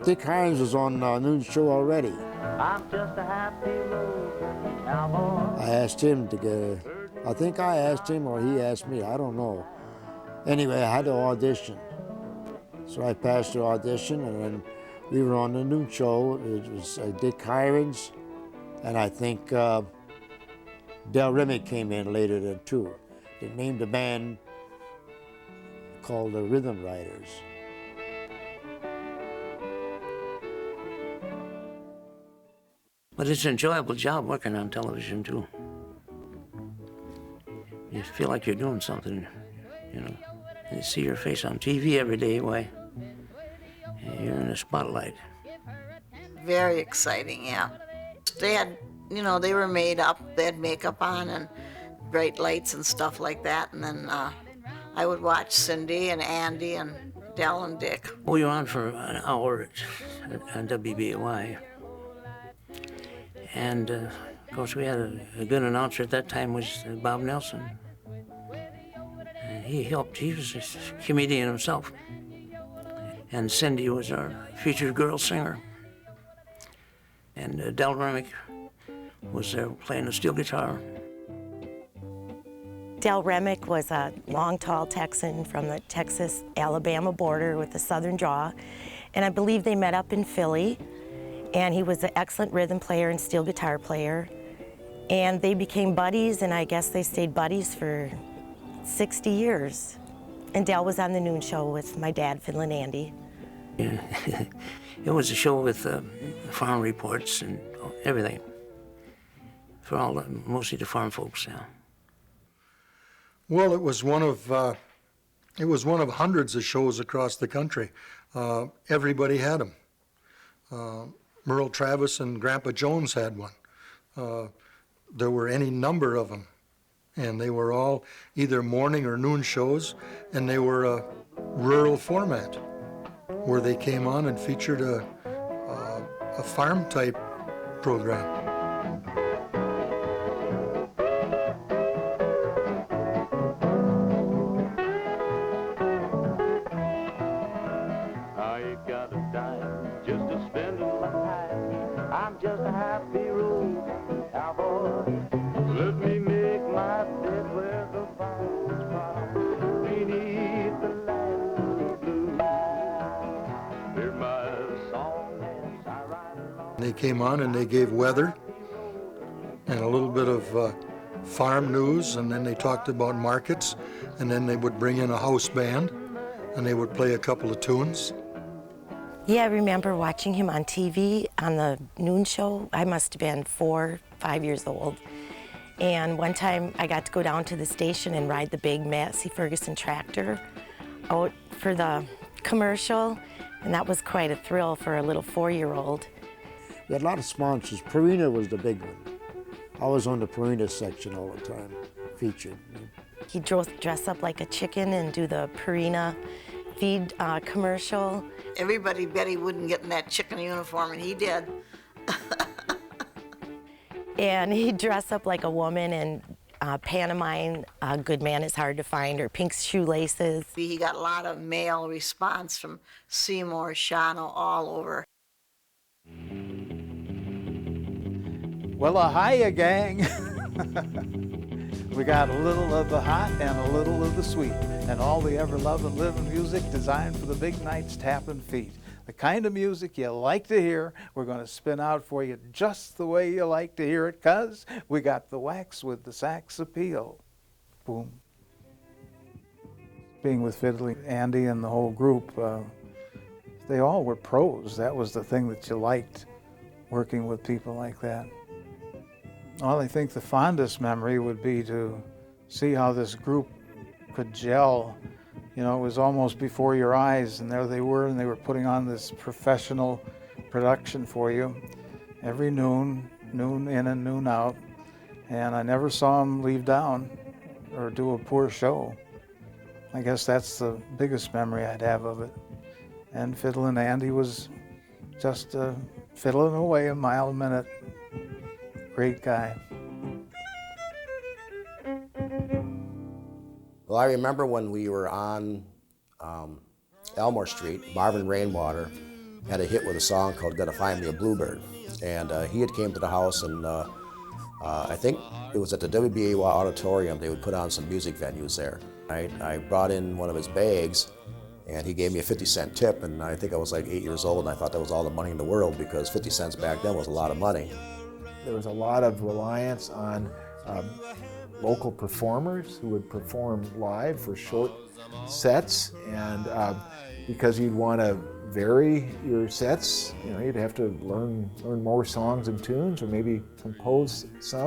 Dick Hines was on noon show already. I'm just a happy roving cowboy. I asked him to get, I think I asked him or he asked me, I don't know. Anyway, I had to audition. So I passed the audition, and then we were on the noon show. It was Dick Hines, and I think Del Remick came in later than too. They named a band called the Rhythm Riders. But it's an enjoyable job working on television too. You feel like you're doing something, you know. You see your face on TV every day, why, you're in the spotlight. Very exciting, yeah. They had, you know, they were made up, they had makeup on and bright lights and stuff like that, and then I would watch Cindy and Andy and Del and Dick. We were on for an hour at WBAY. And of course we had a good announcer at that time, was Bob Nelson. And he was a comedian himself. And Cindy was our featured girl singer. And Del Remick was there playing the steel guitar. Del Remick was a long, tall Texan from the Texas-Alabama border with a southern draw. And I believe they met up in Philly. And he was an excellent rhythm player and steel guitar player. And they became buddies, and I guess they stayed buddies for 60 years. And Del was on the noon show with my dad, Fiddlin' Andy. Yeah. It was a show with farm reports and everything for mostly the farm folks. Yeah. Well, it was one of hundreds of shows across the country. Everybody had them. Merle Travis and Grandpa Jones had one. There were any number of them, and they were all either morning or noon shows, and they were a rural format where they came on and featured a farm-type program. I ain't got a dime just to spend in life. I'm just a happy roving cowboy. Let me make my bed where the fire's from beneath the land blue. Hear my song as I ride along. They came on and they gave weather and a little bit of farm news, and then they talked about markets, and then they would bring in a house band and they would play a couple of tunes. Yeah, I remember watching him on TV on the noon show. I must have been 4, 5 years old. And one time I got to go down to the station and ride the big Massey Ferguson tractor out for the commercial, and that was quite a thrill for a little 4-year-old. We had a lot of sponsors. Purina was the big one. I was on the Purina section all the time, featured. He'd dress up like a chicken and do the Purina feed commercial. Everybody bet he wouldn't get in that chicken uniform, and he did. And he'd dress up like a woman and pantomime, a good man is hard to find, or pink shoelaces. He got a lot of mail response from Seymour, Shawano, all over. Well, a-hiya, gang. We got a little of the hot and a little of the sweet, and all the ever-loving, living music designed for the big nights tapping feet. The kind of music you like to hear, we're going to spin out for you just the way you like to hear it, 'cause we got the wax with the sax appeal. Boom. Being with Fiddling Andy and the whole group, they all were pros. That was the thing that you liked, working with people like that. Well, I think the fondest memory would be to see how this group could gel. You know, it was almost before your eyes, and there they were, and they were putting on this professional production for you every noon in and noon out, and I never saw them leave down or do a poor show. I guess that's the biggest memory I'd have of it. And Fiddlin' Andy was just fiddling away a mile a minute. Great guy. Well, I remember when we were on Elmore Street, Marvin Rainwater, had a hit with a song called Gotta Find Me a Bluebird. And he had came to the house, and I think it was at the WBAY auditorium. They would put on some music venues there. I brought in one of his bags, and he gave me a 50-cent tip, and I think I was like 8 years old, and I thought that was all the money in the world, because 50 cents back then was a lot of money. There was a lot of reliance on local performers who would perform live for short sets, and because you'd want to vary your sets, you know, you'd have to learn more songs and tunes, or maybe compose some.